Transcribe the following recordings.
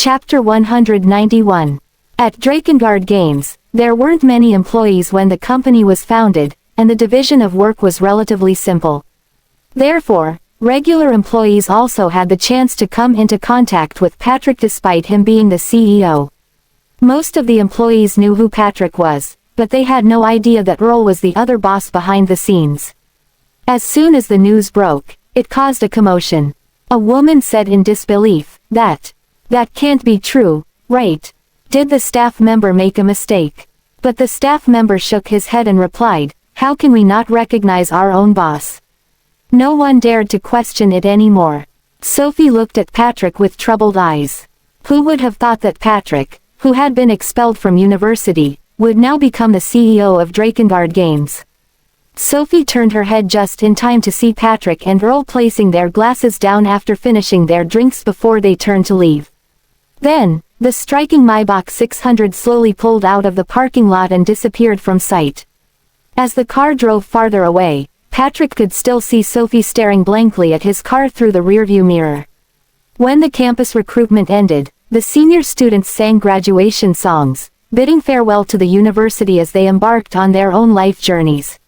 Chapter 191. At Drakengard Games, there weren't many employees when the company was founded, and the division of work was relatively simple. Therefore, regular employees also had the chance to come into contact with Patrick despite him being the CEO. Most of the employees knew who Patrick was, but they had no idea that Earl was the other boss behind the scenes. As soon as the news broke, it caused a commotion. A woman said in disbelief, That can't be true, right? Did the staff member make a mistake? But the staff member shook his head and replied, how can we not recognize our own boss? No one dared to question it anymore. Sophie looked at Patrick with troubled eyes. Who would have thought that Patrick, who had been expelled from university, would now become the CEO of Drakengard Games? Sophie turned her head just in time to see Patrick and Earl placing their glasses down after finishing their drinks before they turned to leave. Then, the striking Maybach 600 slowly pulled out of the parking lot and disappeared from sight. As the car drove farther away, Patrick could still see Sophie staring blankly at his car through the rearview mirror. When the campus recruitment ended, the senior students sang graduation songs, bidding farewell to the university as they embarked on their own life journeys.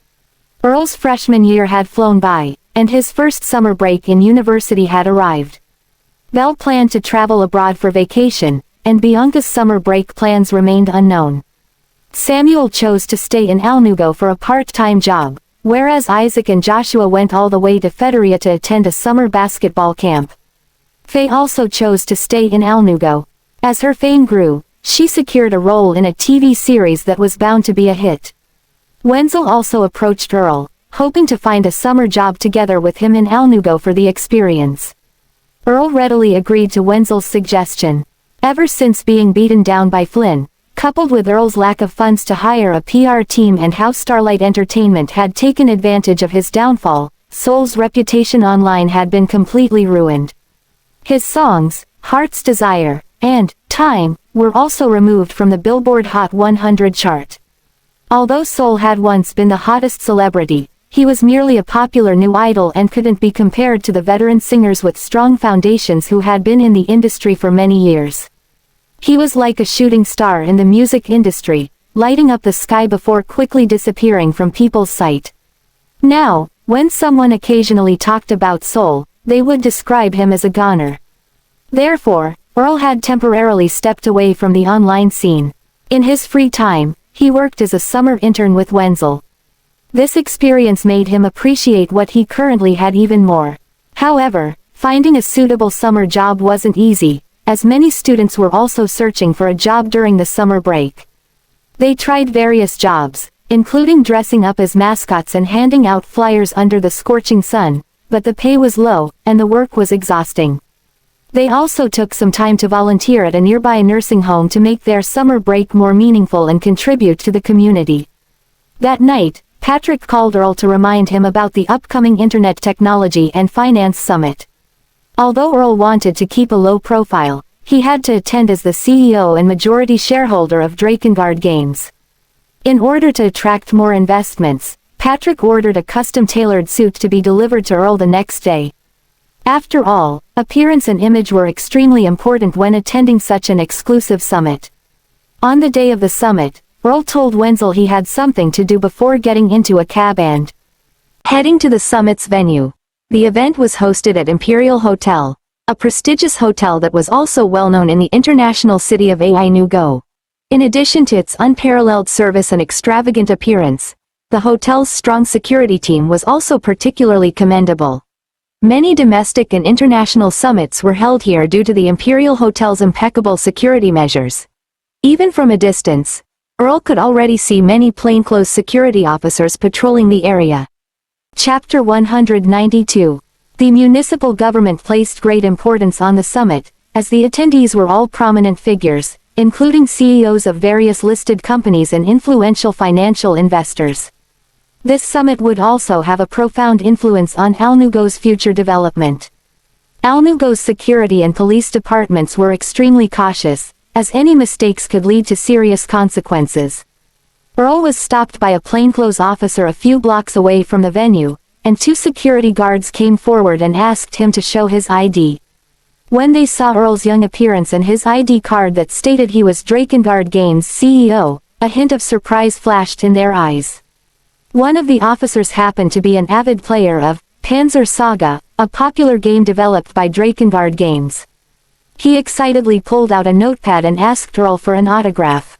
Earl's freshman year had flown by, and his first summer break in university had arrived. Belle planned to travel abroad for vacation, and Bianca's summer break plans remained unknown. Samuel chose to stay in Alnugo for a part-time job, whereas Isaac and Joshua went all the way to Federia to attend a summer basketball camp. Faye also chose to stay in Alnugo. As her fame grew, she secured a role in a TV series that was bound to be a hit. Wenzel also approached Earl, hoping to find a summer job together with him in Alnugo for the experience. Earl readily agreed to Wenzel's suggestion. Ever since being beaten down by Flynn, coupled with Earl's lack of funds to hire a PR team and how Starlight Entertainment had taken advantage of his downfall, Soul's reputation online had been completely ruined. His songs, Heart's Desire, and Time, were also removed from the Billboard Hot 100 chart. Although Soul had once been the hottest celebrity, he was merely a popular new idol and couldn't be compared to the veteran singers with strong foundations who had been in the industry for many years. He was like a shooting star in the music industry, lighting up the sky before quickly disappearing from people's sight. Now, when someone occasionally talked about Soul, they would describe him as a goner. Therefore, Earl had temporarily stepped away from the online scene. In his free time, he worked as a summer intern with Wenzel. This experience made him appreciate what he currently had even more. However, finding a suitable summer job wasn't easy, as many students were also searching for a job during the summer break. They tried various jobs, including dressing up as mascots and handing out flyers under the scorching sun, but the pay was low, and the work was exhausting. They also took some time to volunteer at a nearby nursing home to make their summer break more meaningful and contribute to the community. That night, Patrick called Earl to remind him about the upcoming Internet Technology and Finance Summit. Although Earl wanted to keep a low profile, he had to attend as the CEO and majority shareholder of Drakengard Games. In order to attract more investments, Patrick ordered a custom-tailored suit to be delivered to Earl the next day. After all, appearance and image were extremely important when attending such an exclusive summit. On the day of the summit, Earl told Wenzel he had something to do before getting into a cab and heading to the summit's venue. The event was hosted at Imperial Hotel, a prestigious hotel that was also well known in the international city of Alnugo. In addition to its unparalleled service and extravagant appearance, the hotel's strong security team was also particularly commendable. Many domestic and international summits were held here due to the Imperial Hotel's impeccable security measures. Even from a distance, Earl could already see many plainclothes security officers patrolling the area. Chapter 192. The municipal government placed great importance on the summit, as the attendees were all prominent figures, including CEOs of various listed companies and influential financial investors. This summit would also have a profound influence on Alnugo's future development. Alnugo's security and police departments were extremely cautious, as any mistakes could lead to serious consequences. Earl was stopped by a plainclothes officer a few blocks away from the venue, and two security guards came forward and asked him to show his ID. When they saw Earl's young appearance and his ID card that stated he was Drakengard Games' CEO, a hint of surprise flashed in their eyes. One of the officers happened to be an avid player of Panzer Saga, a popular game developed by Drakengard Games. He excitedly pulled out a notepad and asked Earl for an autograph.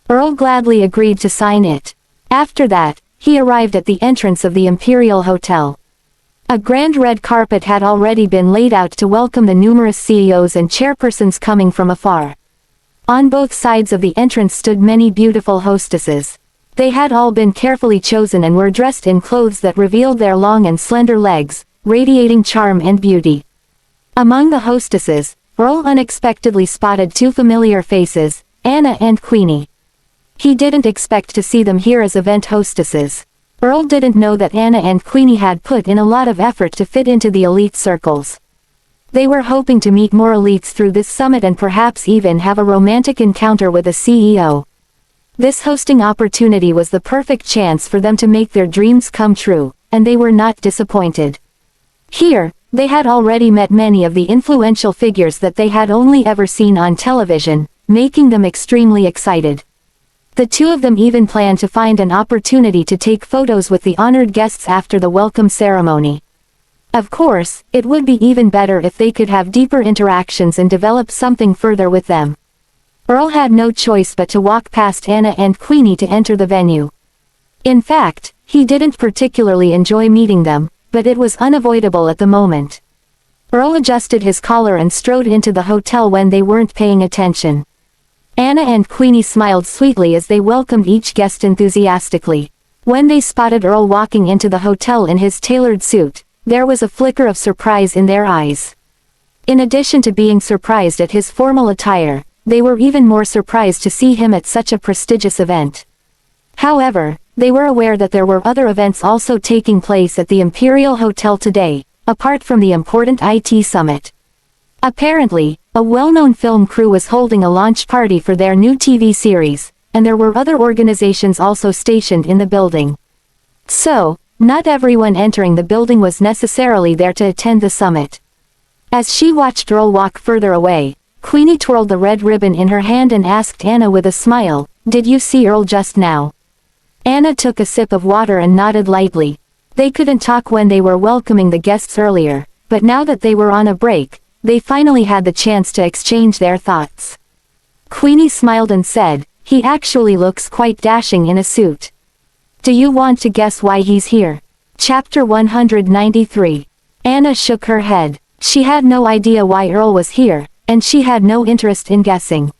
Earl gladly agreed to sign it. After that, he arrived at the entrance of the Imperial Hotel. A grand red carpet had already been laid out to welcome the numerous CEOs and chairpersons coming from afar. On both sides of the entrance stood many beautiful hostesses. They had all been carefully chosen and were dressed in clothes that revealed their long and slender legs, radiating charm and beauty. Among the hostesses, Earl unexpectedly spotted two familiar faces, Anna and Queenie. He didn't expect to see them here as event hostesses. Earl didn't know that Anna and Queenie had put in a lot of effort to fit into the elite circles. They were hoping to meet more elites through this summit and perhaps even have a romantic encounter with a CEO. This hosting opportunity was the perfect chance for them to make their dreams come true, and they were not disappointed. Here, they had already met many of the influential figures that they had only ever seen on television, making them extremely excited. The two of them even planned to find an opportunity to take photos with the honored guests after the welcome ceremony. Of course, it would be even better if they could have deeper interactions and develop something further with them. Earl had no choice but to walk past Anna and Queenie to enter the venue. In fact, he didn't particularly enjoy meeting them, but it was unavoidable at the moment. Earl adjusted his collar and strode into the hotel when they weren't paying attention. Anna and Queenie smiled sweetly as they welcomed each guest enthusiastically. When they spotted Earl walking into the hotel in his tailored suit, there was a flicker of surprise in their eyes. In addition to being surprised at his formal attire, they were even more surprised to see him at such a prestigious event. However, they were aware that there were other events also taking place at the Imperial Hotel today, apart from the important IT summit. Apparently, a well-known film crew was holding a launch party for their new TV series, and there were other organizations also stationed in the building. So, not everyone entering the building was necessarily there to attend the summit. As she watched Earl walk further away, Queenie twirled the red ribbon in her hand and asked Anna with a smile, "Did you see Earl just now?" Anna took a sip of water and nodded lightly. They couldn't talk when they were welcoming the guests earlier, but now that they were on a break, they finally had the chance to exchange their thoughts. Queenie smiled and said, "He actually looks quite dashing in a suit. Do you want to guess why he's here?" Chapter 193. Anna shook her head. She had no idea why Earl was here, and she had no interest in guessing.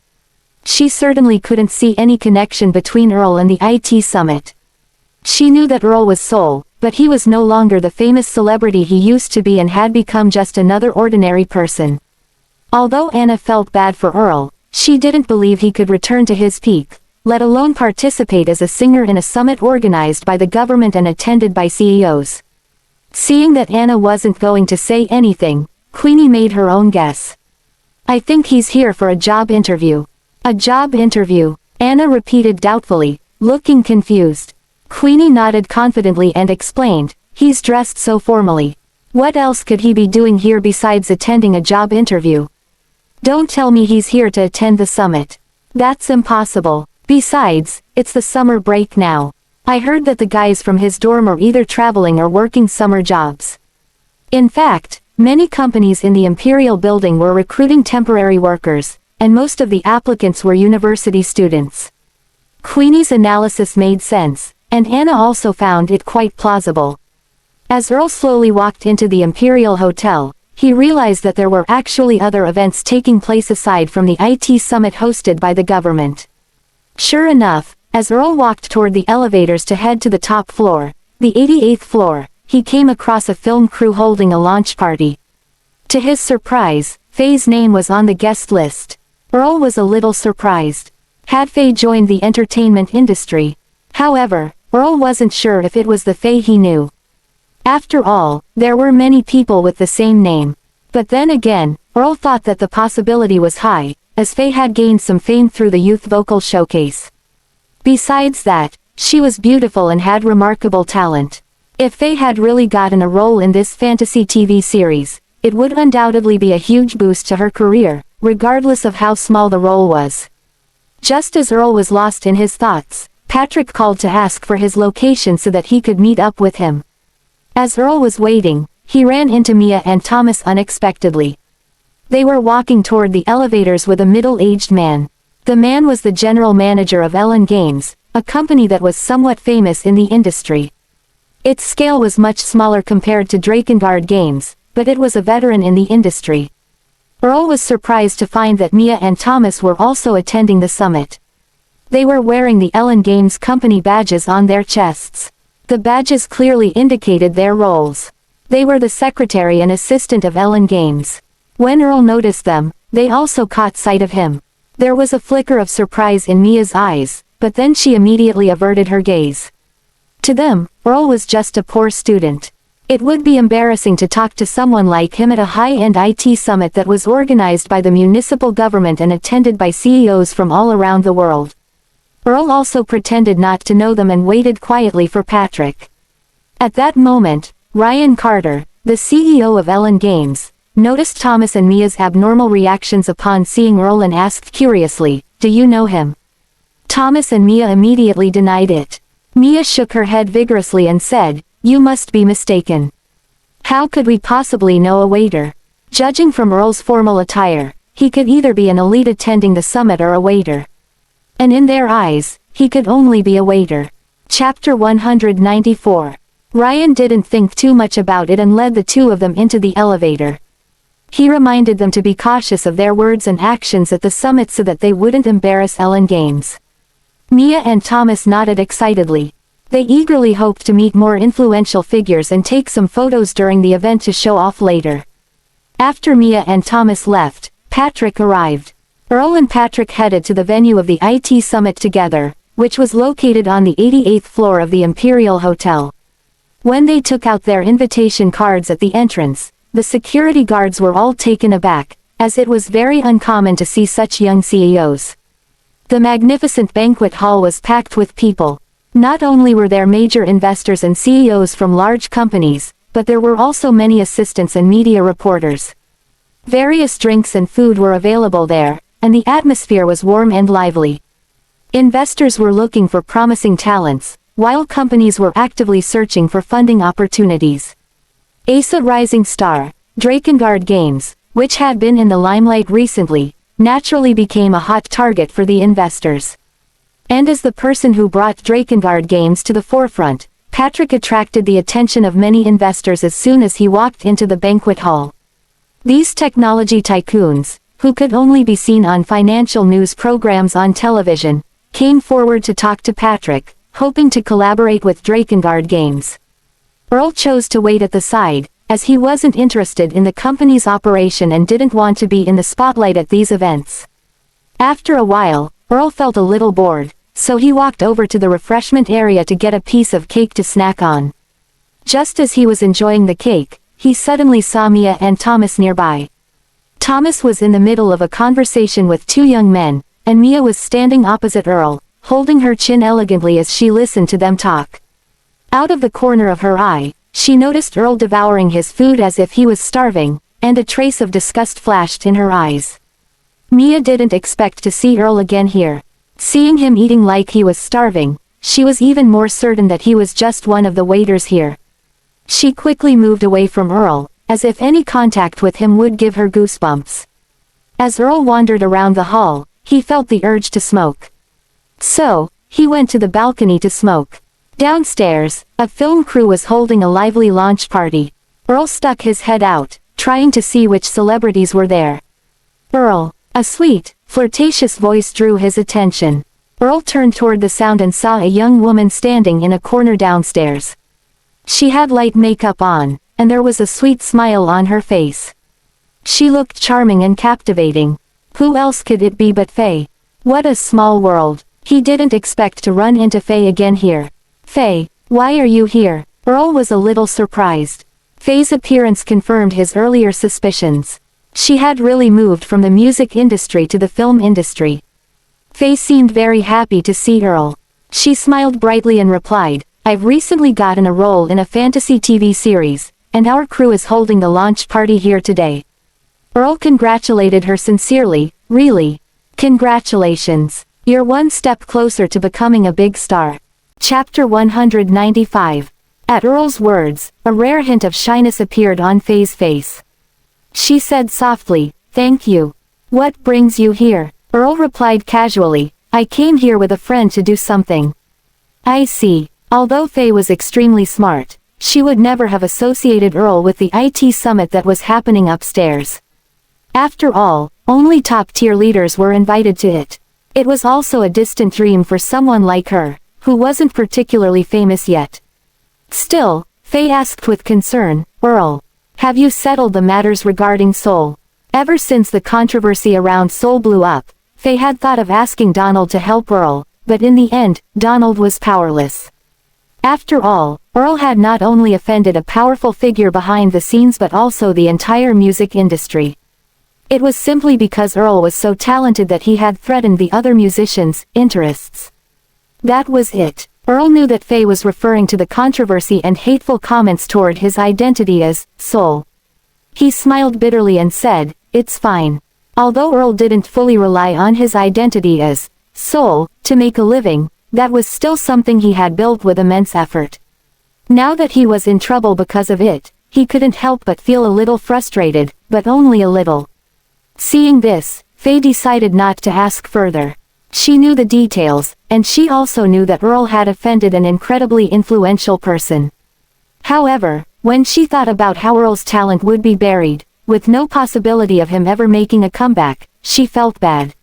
She certainly couldn't see any connection between Earl and the IT summit. She knew that Earl was Seoul, but he was no longer the famous celebrity he used to be and had become just another ordinary person. Although Anna felt bad for Earl, she didn't believe he could return to his peak, let alone participate as a singer in a summit organized by the government and attended by CEOs. Seeing that Anna wasn't going to say anything, Queenie made her own guess. "I think he's here for a job interview." "A job interview?" Anna repeated doubtfully, looking confused. Queenie nodded confidently and explained, "He's dressed so formally. What else could he be doing here besides attending a job interview? Don't tell me he's here to attend the summit. That's impossible. Besides, it's the summer break now. I heard that the guys from his dorm are either traveling or working summer jobs." In fact, many companies in the Imperial building were recruiting temporary workers, and most of the applicants were university students. Queenie's analysis made sense, and Anna also found it quite plausible. As Earl slowly walked into the Imperial Hotel, he realized that there were actually other events taking place aside from the IT summit hosted by the government. Sure enough, as Earl walked toward the elevators to head to the top floor, the 88th floor, he came across a film crew holding a launch party. To his surprise, Faye's name was on the guest list. Earl was a little surprised. Had Faye joined the entertainment industry? However, Earl wasn't sure if it was the Faye he knew. After all, there were many people with the same name. But then again, Earl thought that the possibility was high, as Faye had gained some fame through the youth vocal showcase. Besides that, she was beautiful and had remarkable talent. If Faye had really gotten a role in this fantasy TV series, It would undoubtedly be a huge boost to her career, regardless of how small the role was. Just as Earl was lost in his thoughts, Patrick called to ask for his location so that he could meet up with him. As Earl was waiting, he ran into Mia and Thomas unexpectedly. They were walking toward the elevators with a middle-aged man. The man was the general manager of Ellen Games, a company that was somewhat famous in the industry. Its scale was much smaller compared to Drakengard Games, but it was a veteran in the industry. Earl was surprised to find that Mia and Thomas were also attending the summit. They were wearing the Ellen Games company badges on their chests. The badges clearly indicated their roles. They were the secretary and assistant of Ellen Games. When Earl noticed them, they also caught sight of him. There was a flicker of surprise in Mia's eyes, but then she immediately averted her gaze. To them, Earl was just a poor student. It would be embarrassing to talk to someone like him at a high-end IT summit that was organized by the municipal government and attended by CEOs from all around the world. Earl also pretended not to know them and waited quietly for Patrick. At that moment, Ryan Carter, the CEO of Ellen Games, noticed Thomas and Mia's abnormal reactions upon seeing Earl and asked curiously, "Do you know him?" Thomas and Mia immediately denied it. Mia shook her head vigorously and said, "You must be mistaken. How could we possibly know a waiter? Judging from Earl's formal attire, he could either be an elite attending the summit or a waiter. And in their eyes, he could only be a waiter." Chapter 194. Ryan didn't think too much about it and led the two of them into the elevator. He reminded them to be cautious of their words and actions at the summit so that they wouldn't embarrass Ellen Games. Mia and Thomas nodded excitedly. They eagerly hoped to meet more influential figures and take some photos during the event to show off later. After Mia and Thomas left, Patrick arrived. Earl and Patrick headed to the venue of the IT Summit together, which was located on the 88th floor of the Imperial Hotel. When they took out their invitation cards at the entrance, the security guards were all taken aback, as it was very uncommon to see such young CEOs. The magnificent banquet hall was packed with people. Not only were there major investors and CEOs from large companies, but there were also many assistants and media reporters. Various drinks and food were available there, and the atmosphere was warm and lively. Investors were looking for promising talents, while companies were actively searching for funding opportunities. Ascent rising star, Drakengard Games, which had been in the limelight recently, naturally became a hot target for the investors. And as the person who brought Drakengard Games to the forefront, Patrick attracted the attention of many investors as soon as he walked into the banquet hall. These technology tycoons, who could only be seen on financial news programs on television, came forward to talk to Patrick, hoping to collaborate with Drakengard Games. Earl chose to wait at the side, as he wasn't interested in the company's operation and didn't want to be in the spotlight at these events. After a while, Earl felt a little bored, so he walked over to the refreshment area to get a piece of cake to snack on. Just as he was enjoying the cake, he suddenly saw Mia and Thomas nearby. Thomas was in the middle of a conversation with two young men, and Mia was standing opposite Earl, holding her chin elegantly as she listened to them talk. Out of the corner of her eye, she noticed Earl devouring his food as if he was starving, and a trace of disgust flashed in her eyes. Mia didn't expect to see Earl again here. Seeing him eating like he was starving, she was even more certain that he was just one of the waiters here. She quickly moved away from Earl, as if any contact with him would give her goosebumps. As Earl wandered around the hall, he felt the urge to smoke. So, he went to the balcony to smoke. Downstairs, a film crew was holding a lively launch party. Earl stuck his head out, trying to see which celebrities were there. "Earl," a sweet, flirtatious voice drew his attention. Earl turned toward the sound and saw a young woman standing in a corner downstairs. She had light makeup on, and there was a sweet smile on her face. She looked charming and captivating. Who else could it be but Faye? What a small world. He didn't expect to run into Faye again here. "Faye, why are you here?" Earl was a little surprised. Faye's appearance confirmed his earlier suspicions. She had really moved from the music industry to the film industry. Faye seemed very happy to see Earl. She smiled brightly and replied, "I've recently gotten a role in a fantasy TV series, and our crew is holding the launch party here today." Earl congratulated her sincerely. "Really? Congratulations. You're one step closer to becoming a big star." Chapter 195. At Earl's words, a rare hint of shyness appeared on Faye's face. She said softly, "Thank you. What brings you here?" Earl replied casually, "I came here with a friend to do something." "I see." Although Faye was extremely smart, she would never have associated Earl with the IT summit that was happening upstairs. After all, only top-tier leaders were invited to it. It was also a distant dream for someone like her, who wasn't particularly famous yet. Still, Faye asked with concern, "Earl, have you settled the matters regarding Soul?" Ever since the controversy around Soul blew up, Faye had thought of asking Donald to help Earl, but in the end, Donald was powerless. After all, Earl had not only offended a powerful figure behind the scenes but also the entire music industry. It was simply because Earl was so talented that he had threatened the other musicians' interests. That was it. Earl knew that Faye was referring to the controversy and hateful comments toward his identity as Soul. He smiled bitterly and said, "It's fine." Although Earl didn't fully rely on his identity as Soul to make a living, that was still something he had built with immense effort. Now that he was in trouble because of it, he couldn't help but feel a little frustrated, but only a little. Seeing this, Faye decided not to ask further. She knew the details, and she also knew that Earl had offended an incredibly influential person. However, when she thought about how Earl's talent would be buried, with no possibility of him ever making a comeback, she felt bad.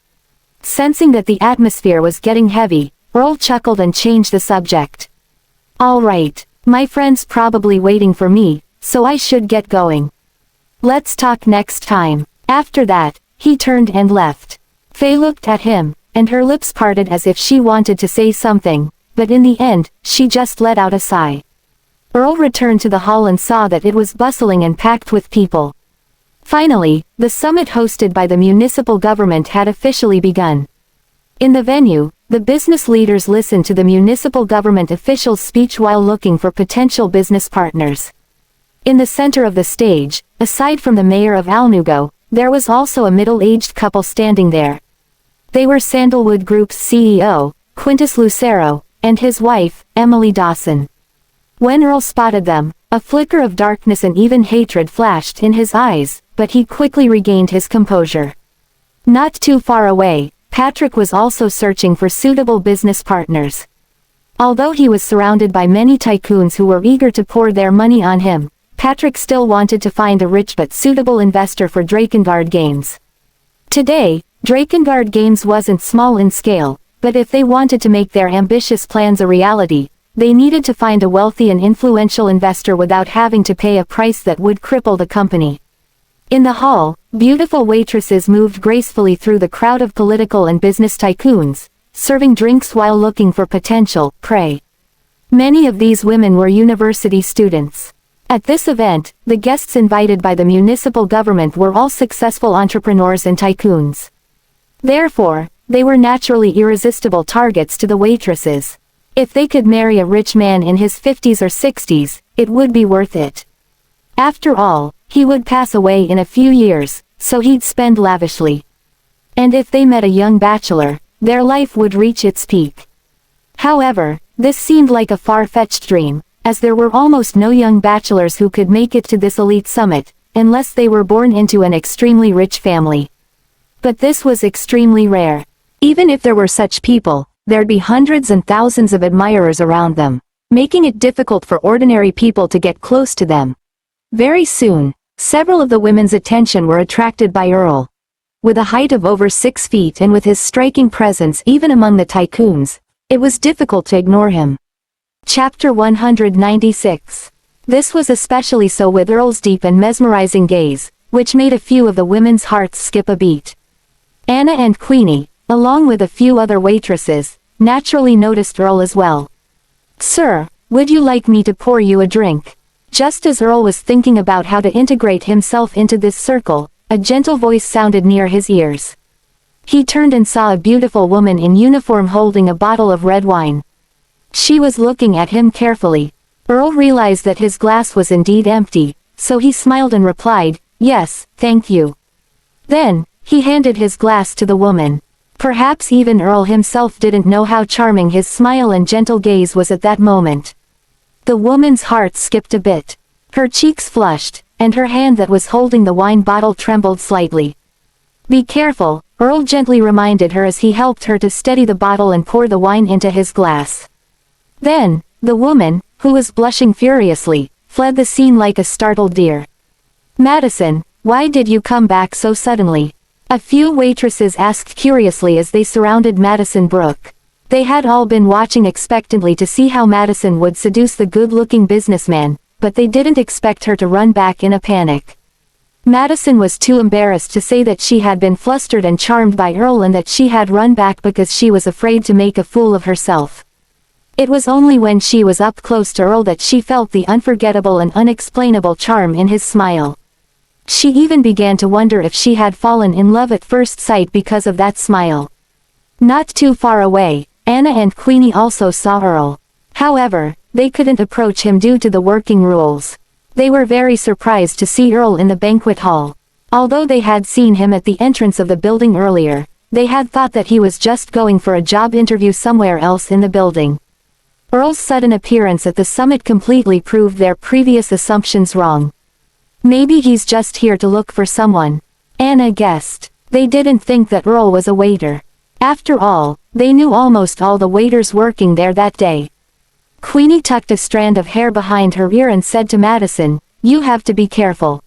Sensing that the atmosphere was getting heavy, Earl chuckled and changed the subject. "All right, my friend's probably waiting for me, so I should get going. Let's talk next time." After that, he turned and left. Faye looked at him, and her lips parted as if she wanted to say something, but in the end, she just let out a sigh. Earl returned to the hall and saw that it was bustling and packed with people. Finally, the summit hosted by the municipal government had officially begun. In the venue, the business leaders listened to the municipal government official's speech while looking for potential business partners. In the center of the stage, aside from the mayor of Alnugo, there was also a middle-aged couple standing there. They were Sandalwood Group's CEO, Quintus Lucero, and his wife, Emily Dawson. When Earl spotted them, a flicker of darkness and even hatred flashed in his eyes, but he quickly regained his composure. Not too far away, Patrick was also searching for suitable business partners. Although he was surrounded by many tycoons who were eager to pour their money on him, Patrick still wanted to find a rich but suitable investor for Drakengard Games. Today, Drakengard Games wasn't small in scale, but if they wanted to make their ambitious plans a reality, they needed to find a wealthy and influential investor without having to pay a price that would cripple the company. In the hall, beautiful waitresses moved gracefully through the crowd of political and business tycoons, serving drinks while looking for potential prey. Many of these women were university students. At this event, the guests invited by the municipal government were all successful entrepreneurs and tycoons. Therefore, they were naturally irresistible targets to the waitresses. If they could marry a rich man in his 50s or 60s, it would be worth it. After all, he would pass away in a few years, so he'd spend lavishly. And if they met a young bachelor, their life would reach its peak. However, this seemed like a far-fetched dream, as there were almost no young bachelors who could make it to this elite summit, unless they were born into an extremely rich family. But this was extremely rare. Even if there were such people, there'd be hundreds and thousands of admirers around them, making it difficult for ordinary people to get close to them. Very soon, several of the women's attention were attracted by Earl. With a height of over 6 feet and with his striking presence even among the tycoons, it was difficult to ignore him. Chapter 196. This was especially so with Earl's deep and mesmerizing gaze, which made a few of the women's hearts skip a beat. Anna and Queenie, along with a few other waitresses, naturally noticed Earl as well. "Sir, would you like me to pour you a drink?" Just as Earl was thinking about how to integrate himself into this circle, a gentle voice sounded near his ears. He turned and saw a beautiful woman in uniform holding a bottle of red wine. She was looking at him carefully. Earl realized that his glass was indeed empty, so he smiled and replied, "Yes, thank you." Then, he handed his glass to the woman. Perhaps even Earl himself didn't know how charming his smile and gentle gaze was at that moment. The woman's heart skipped a bit. Her cheeks flushed, and her hand that was holding the wine bottle trembled slightly. "Be careful," Earl gently reminded her as he helped her to steady the bottle and pour the wine into his glass. Then, the woman, who was blushing furiously, fled the scene like a startled deer. "Madison, why did you come back so suddenly?" A few waitresses asked curiously as they surrounded Madison Brooke. They had all been watching expectantly to see how Madison would seduce the good-looking businessman, but they didn't expect her to run back in a panic. Madison was too embarrassed to say that she had been flustered and charmed by Earl and that she had run back because she was afraid to make a fool of herself. It was only when she was up close to Earl that she felt the unforgettable and unexplainable charm in his smile. She even began to wonder if she had fallen in love at first sight because of that smile. Not too far away, Anna and Queenie also saw Earl. However, they couldn't approach him due to the working rules. They were very surprised to see Earl in the banquet hall. Although they had seen him at the entrance of the building earlier, they had thought that he was just going for a job interview somewhere else in the building. Earl's sudden appearance at the summit completely proved their previous assumptions wrong. "Maybe he's just here to look for someone," Anna guessed. They didn't think that Earl was a waiter. After all, they knew almost all the waiters working there that day. Queenie tucked a strand of hair behind her ear and said to Madison, "You have to be careful.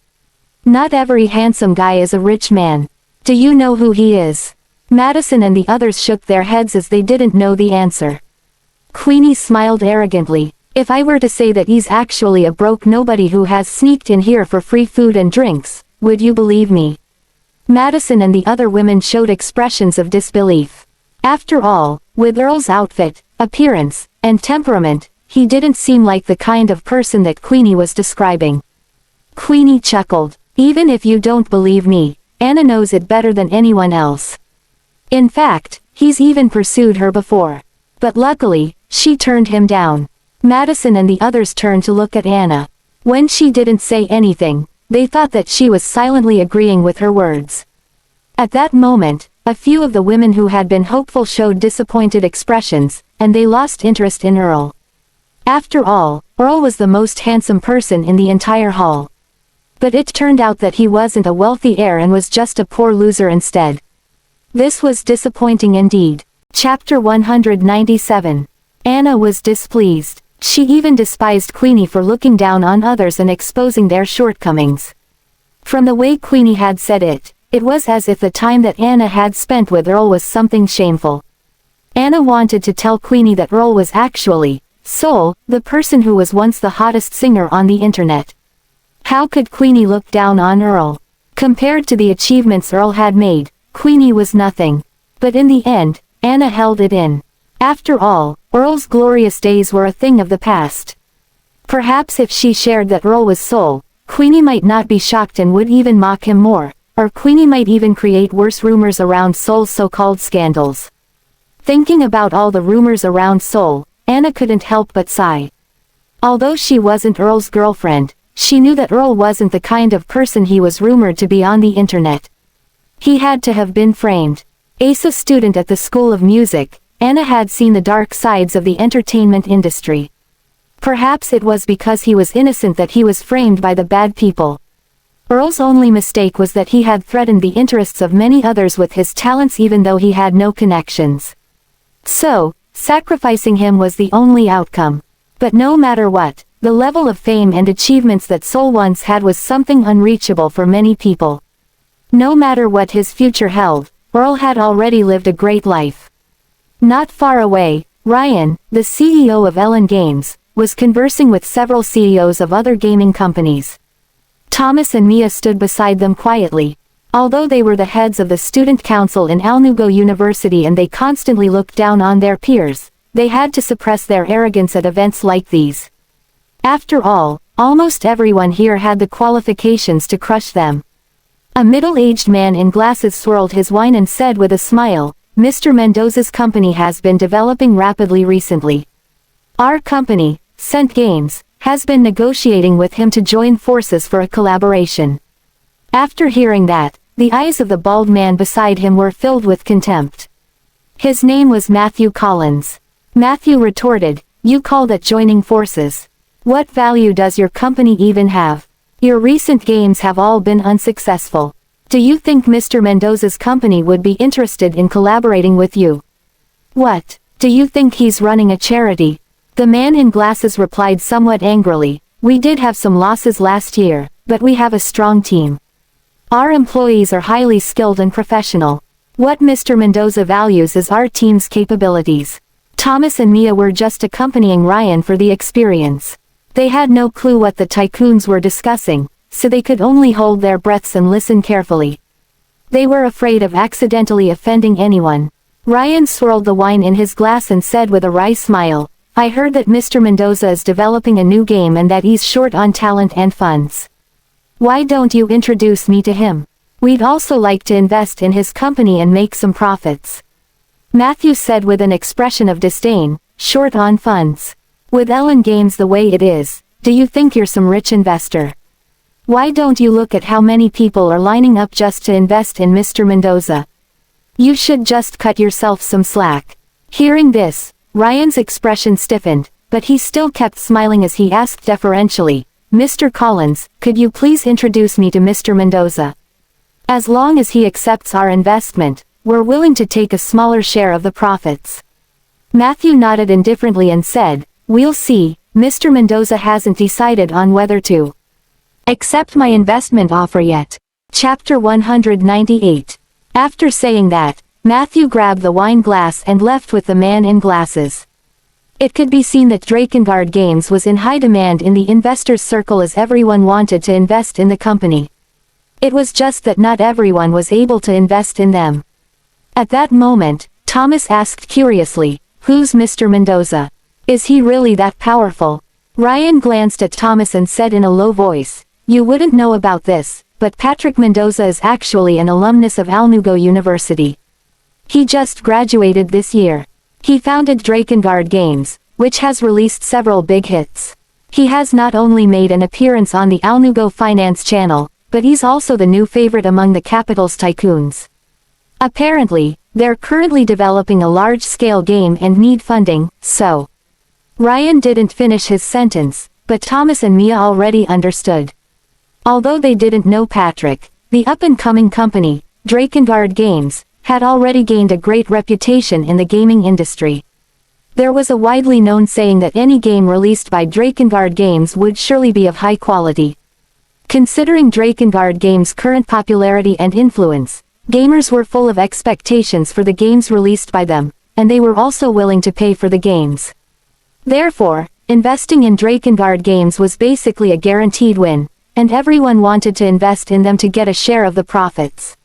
Not every handsome guy is a rich man. Do you know who he is?" Madison and the others shook their heads as they didn't know the answer. Queenie smiled arrogantly. "If I were to say that he's actually a broke nobody who has sneaked in here for free food and drinks, would you believe me?" Madison and the other women showed expressions of disbelief. After all, with Earl's outfit, appearance, and temperament, he didn't seem like the kind of person that Queenie was describing. Queenie chuckled. "Even if you don't believe me, Anna knows it better than anyone else. In fact, he's even pursued her before. But luckily, she turned him down." Madison and the others turned to look at Anna. When she didn't say anything, they thought that she was silently agreeing with her words. At that moment, a few of the women who had been hopeful showed disappointed expressions, and they lost interest in Earl. After all, Earl was the most handsome person in the entire hall. But it turned out that he wasn't a wealthy heir and was just a poor loser instead. This was disappointing indeed. Chapter 197. Anna was displeased. She even despised Queenie for looking down on others and exposing their shortcomings. From the way Queenie had said it, it was as if the time that Anna had spent with Earl was something shameful. Anna wanted to tell Queenie that Earl was actually, Soul, the person who was once the hottest singer on the internet. How could Queenie look down on Earl? Compared to the achievements Earl had made, Queenie was nothing. But in the end, Anna held it in. After all, Earl's glorious days were a thing of the past. Perhaps if she shared that Earl was Soul, Queenie might not be shocked and would even mock him more, or Queenie might even create worse rumors around Soul's so-called scandals. Thinking about all the rumors around Soul, Anna couldn't help but sigh. Although she wasn't Earl's girlfriend, she knew that Earl wasn't the kind of person he was rumored to be on the internet. He had to have been framed. As a student at the School of Music, Anna had seen the dark sides of the entertainment industry. Perhaps it was because he was innocent that he was framed by the bad people. Earl's only mistake was that he had threatened the interests of many others with his talents even though he had no connections. So, sacrificing him was the only outcome. But no matter what, the level of fame and achievements that Soul once had was something unreachable for many people. No matter what his future held, Earl had already lived a great life. Not far away, Ryan, the CEO of Ellen Games, was conversing with several CEOs of other gaming companies. Thomas and Mia stood beside them quietly. Although they were the heads of the student council in Alnugo University and they constantly looked down on their peers, they had to suppress their arrogance at events like these. After all, almost everyone here had the qualifications to crush them. A middle-aged man in glasses swirled his wine and said with a smile, "Mr. Mendoza's company has been developing rapidly recently. Our company, Ascent Games, has been negotiating with him to join forces for a collaboration. After hearing that, the eyes of the bald man beside him were filled with contempt. His name was Matthew Collins. Matthew retorted, "You call that joining forces? What value does your company even have? Your recent games have all been unsuccessful. Do you think Mr. Mendoza's company would be interested in collaborating with you? What, do you think he's running a charity?" The man in glasses replied somewhat angrily, "We did have some losses last year, but we have a strong team. Our employees are highly skilled and professional. What Mr. Mendoza values is our team's capabilities." Thomas and Mia were just accompanying Ryan for the experience. They had no clue what the tycoons were discussing, so they could only hold their breaths and listen carefully. They were afraid of accidentally offending anyone. Ryan swirled the wine in his glass and said with a wry smile, "I heard that Mr. Mendoza is developing a new game and that he's short on talent and funds. Why don't you introduce me to him? We'd also like to invest in his company and make some profits." Matthew said with an expression of disdain, "Short on funds? With Ellen Games the way it is, do you think you're some rich investor? Why don't you look at how many people are lining up just to invest in Mr. Mendoza? You should just cut yourself some slack." Hearing this, Ryan's expression stiffened, but he still kept smiling as he asked deferentially, "Mr. Collins, could you please introduce me to Mr. Mendoza? As long as he accepts our investment, we're willing to take a smaller share of the profits." Matthew nodded indifferently and said, "We'll see. Mr. Mendoza hasn't decided on whether to accept my investment offer yet." Chapter 198. After saying that, Matthew grabbed the wine glass and left with the man in glasses. It could be seen that Drakengard Games was in high demand in the investors' circle as everyone wanted to invest in the company. It was just that not everyone was able to invest in them. At that moment, Thomas asked curiously, "Who's Mr. Mendoza? Is he really that powerful?" Ryan glanced at Thomas and said in a low voice, "You wouldn't know about this, but Patrick Mendoza is actually an alumnus of Alnugo University. He just graduated this year. He founded Drakengard Games, which has released several big hits. He has not only made an appearance on the Alnugo Finance channel, but he's also the new favorite among the capital's tycoons. Apparently, they're currently developing a large-scale game and need funding, so..." Ryan didn't finish his sentence, but Thomas and Mia already understood. Although they didn't know Patrick, the up-and-coming company, Drakengard Games, had already gained a great reputation in the gaming industry. There was a widely known saying that any game released by Drakengard Games would surely be of high quality. Considering Drakengard Games' current popularity and influence, gamers were full of expectations for the games released by them, and they were also willing to pay for the games. Therefore, investing in Drakengard Games was basically a guaranteed win, and everyone wanted to invest in them to get a share of the profits.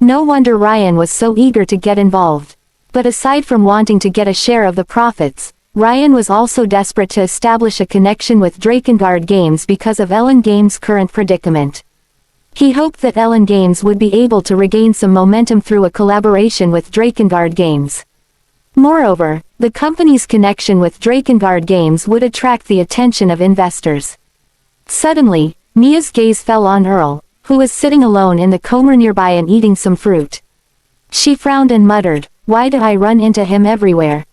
No wonder Ryan was so eager to get involved. But aside from wanting to get a share of the profits, Ryan was also desperate to establish a connection with Drakengard Games because of Ellen Games' current predicament. He hoped that Ellen Games would be able to regain some momentum through a collaboration with Drakengard Games. Moreover, the company's connection with Drakengard Games would attract the attention of investors. Suddenly, Mia's gaze fell on Earl, who was sitting alone in the corner nearby and eating some fruit. She frowned and muttered, "Why do I run into him everywhere?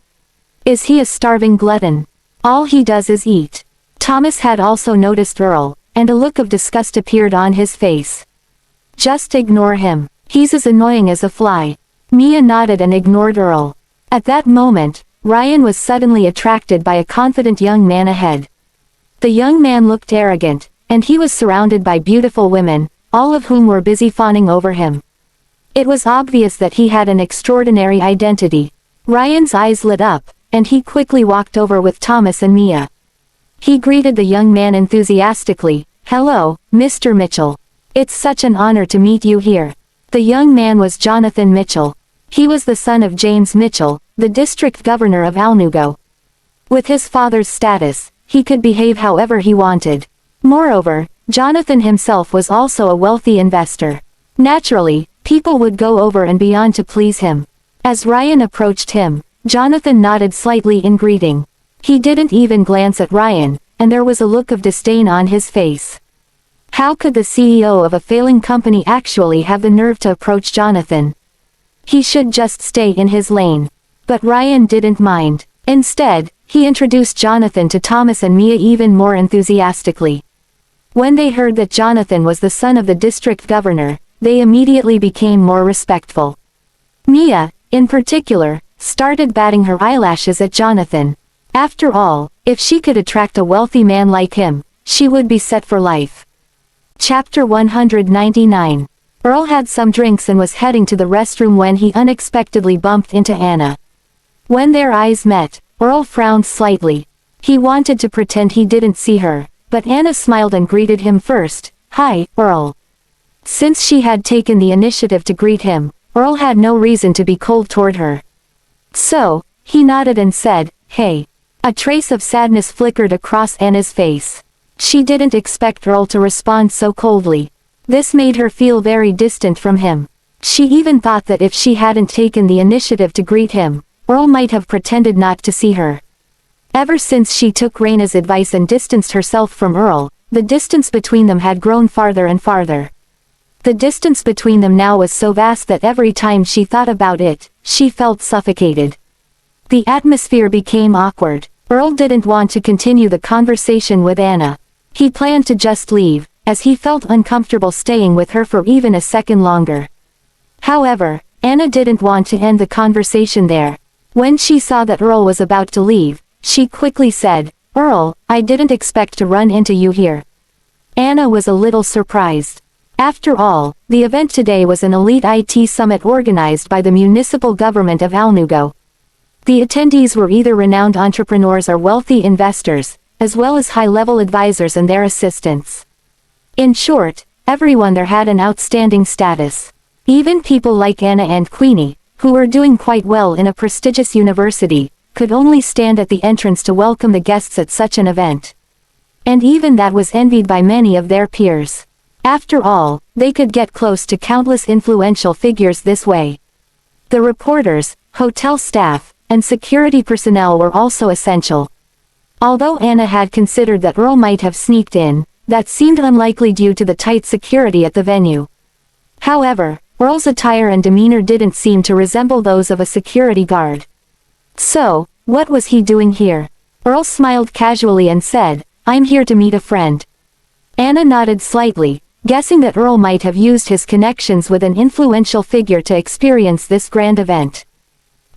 Is he a starving glutton? All he does is eat." Thomas had also noticed Earl, and a look of disgust appeared on his face. "Just ignore him. He's as annoying as a fly." Mia nodded and ignored Earl. At that moment, Ryan was suddenly attracted by a confident young man ahead. The young man looked arrogant, and he was surrounded by beautiful women, all of whom were busy fawning over him. It was obvious that he had an extraordinary identity. Ryan's eyes lit up, and he quickly walked over with Thomas and Mia. He greeted the young man enthusiastically, "Hello, Mr. Mitchell. It's such an honor to meet you here." The young man was Jonathan Mitchell. He was the son of James Mitchell, the district governor of Alnugo. With his father's status, he could behave however he wanted. Moreover, Jonathan himself was also a wealthy investor. Naturally, people would go over and beyond to please him. As Ryan approached him, Jonathan nodded slightly in greeting. He didn't even glance at Ryan, and there was a look of disdain on his face. How could the CEO of a failing company actually have the nerve to approach Jonathan? He should just stay in his lane. But Ryan didn't mind. Instead, he introduced Jonathan to Thomas and Mia even more enthusiastically. When they heard that Jonathan was the son of the district governor, they immediately became more respectful. Mia, in particular, started batting her eyelashes at Jonathan. After all, if she could attract a wealthy man like him, she would be set for life. Chapter 199. Earl had some drinks and was heading to the restroom when he unexpectedly bumped into Anna. When their eyes met, Earl frowned slightly. He wanted to pretend he didn't see her, but Anna smiled and greeted him first. "Hi, Earl." Since she had taken the initiative to greet him, Earl had no reason to be cold toward her. So, he nodded and said, "Hey." A trace of sadness flickered across Anna's face. She didn't expect Earl to respond so coldly. This made her feel very distant from him. She even thought that if she hadn't taken the initiative to greet him, Earl might have pretended not to see her. Ever since she took Raina's advice and distanced herself from Earl, the distance between them had grown farther and farther. The distance between them now was so vast that every time she thought about it, she felt suffocated. The atmosphere became awkward. Earl didn't want to continue the conversation with Anna. He planned to just leave, as he felt uncomfortable staying with her for even a second longer. However, Anna didn't want to end the conversation there. When she saw that Earl was about to leave, she quickly said, "Earl, I didn't expect to run into you here." Anna was a little surprised. After all, the event today was an elite IT summit organized by the municipal government of Alnugo. The attendees were either renowned entrepreneurs or wealthy investors, as well as high-level advisors and their assistants. In short, everyone there had an outstanding status. Even people like Anna and Queenie, who were doing quite well in a prestigious university, could only stand at the entrance to welcome the guests at such an event. And even that was envied by many of their peers. After all, they could get close to countless influential figures this way. The reporters, hotel staff, and security personnel were also essential. Although Anna had considered that Earl might have sneaked in, that seemed unlikely due to the tight security at the venue. However, Earl's attire and demeanor didn't seem to resemble those of a security guard. So, what was he doing here? Earl smiled casually and said, "I'm here to meet a friend." Anna nodded slightly, guessing that Earl might have used his connections with an influential figure to experience this grand event.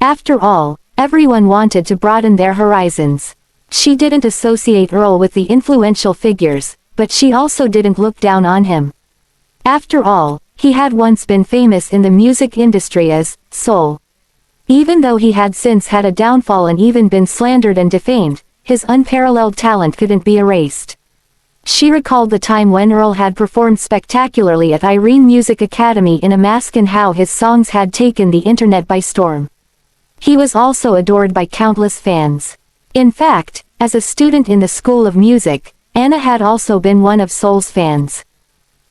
After all, everyone wanted to broaden their horizons. She didn't associate Earl with the influential figures, but she also didn't look down on him. After all, he had once been famous in the music industry as Soul. Even though he had since had a downfall and even been slandered and defamed, his unparalleled talent couldn't be erased. She recalled the time when Earl had performed spectacularly at Irene Music Academy in a mask and how his songs had taken the internet by storm. He was also adored by countless fans. In fact, as a student in the School of Music, Anna had also been one of Soul's fans.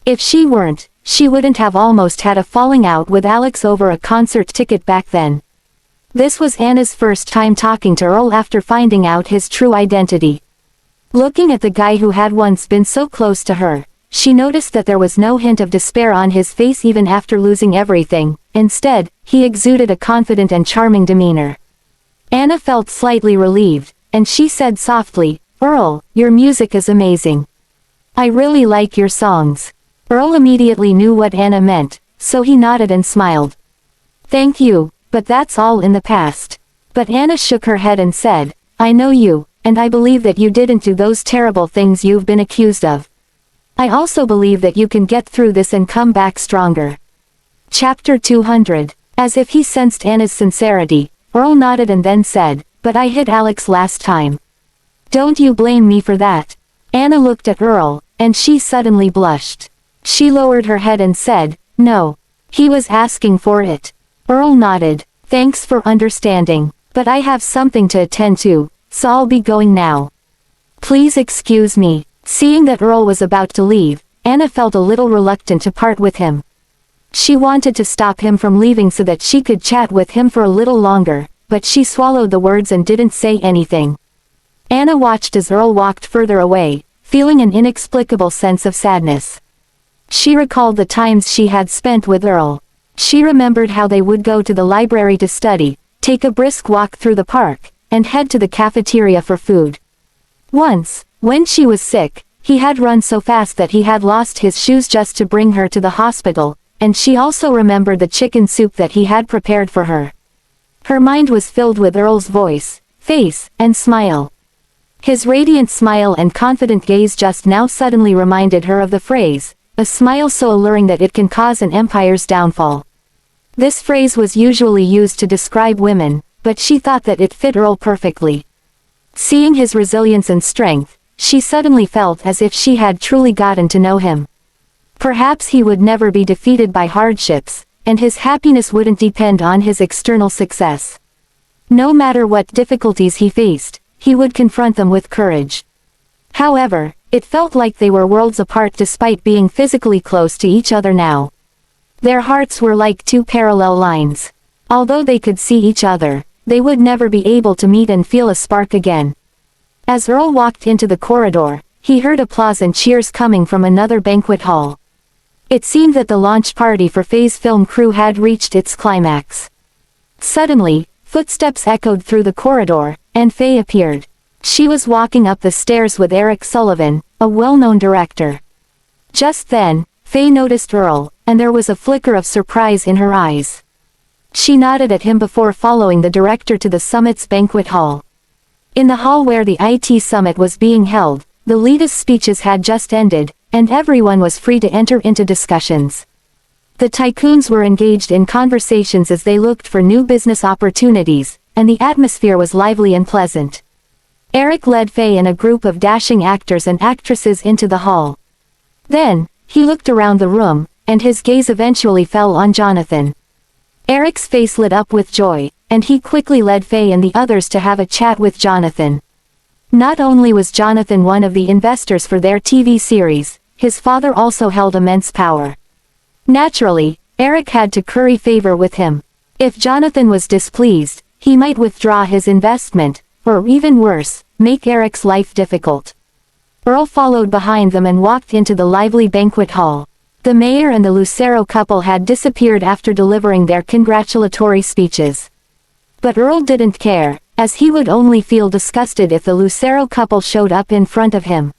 If she weren't, she wouldn't have almost had a falling out with Alex over a concert ticket back then. This was Anna's first time talking to Earl after finding out his true identity. Looking at the guy who had once been so close to her, she noticed that there was no hint of despair on his face even after losing everything. Instead, he exuded a confident and charming demeanor. Anna felt slightly relieved, and she said softly, "Earl, your music is amazing. I really like your songs." Earl immediately knew what Anna meant, so he nodded and smiled. "Thank you, but that's all in the past." But Anna shook her head and said, "I know you, and I believe that you didn't do those terrible things you've been accused of. I also believe that you can get through this and come back stronger." Chapter 200. As if he sensed Anna's sincerity, Earl nodded and then said, "But I hit Alex last time. Don't you blame me for that." Anna looked at Earl, and she suddenly blushed. She lowered her head and said, "No. He was asking for it." Earl nodded. "Thanks for understanding, but I have something to attend to, so I'll be going now. Please excuse me." Seeing that Earl was about to leave, Anna felt a little reluctant to part with him. She wanted to stop him from leaving so that she could chat with him for a little longer, but she swallowed the words and didn't say anything. Anna watched as Earl walked further away, feeling an inexplicable sense of sadness. She recalled the times she had spent with Earl. She remembered how they would go to the library to study, take a brisk walk through the park, and head to the cafeteria for food. Once, when she was sick, he had run so fast that he had lost his shoes just to bring her to the hospital, and she also remembered the chicken soup that he had prepared for her. Her mind was filled with Earl's voice, face, and smile. His radiant smile and confident gaze just now suddenly reminded her of the phrase, a smile so alluring that it can cause an empire's downfall. This phrase was usually used to describe women, but she thought that it fit Earl perfectly. Seeing his resilience and strength, she suddenly felt as if she had truly gotten to know him. Perhaps he would never be defeated by hardships, and his happiness wouldn't depend on his external success. No matter what difficulties he faced, he would confront them with courage. However, it felt like they were worlds apart despite being physically close to each other now. Their hearts were like two parallel lines. Although they could see each other, they would never be able to meet and feel a spark again. As Earl walked into the corridor, he heard applause and cheers coming from another banquet hall. It seemed that the launch party for Faye's film crew had reached its climax. Suddenly, footsteps echoed through the corridor, and Faye appeared. She was walking up the stairs with Eric Sullivan, a well-known director. Just then, Faye noticed Earl, and there was a flicker of surprise in her eyes. She nodded at him before following the director to the summit's banquet hall. In the hall where the IT summit was being held, the leaders' speeches had just ended, and everyone was free to enter into discussions. The tycoons were engaged in conversations as they looked for new business opportunities, and the atmosphere was lively and pleasant. Eric led Faye and a group of dashing actors and actresses into the hall. Then, he looked around the room, and his gaze eventually fell on Jonathan. Eric's face lit up with joy, and he quickly led Faye and the others to have a chat with Jonathan. Not only was Jonathan one of the investors for their TV series, his father also held immense power. Naturally, Eric had to curry favor with him. If Jonathan was displeased, he might withdraw his investment, or even worse, make Eric's life difficult. Earl followed behind them and walked into the lively banquet hall. The mayor and the Lucero couple had disappeared after delivering their congratulatory speeches. But Earl didn't care, as he would only feel disgusted if the Lucero couple showed up in front of him.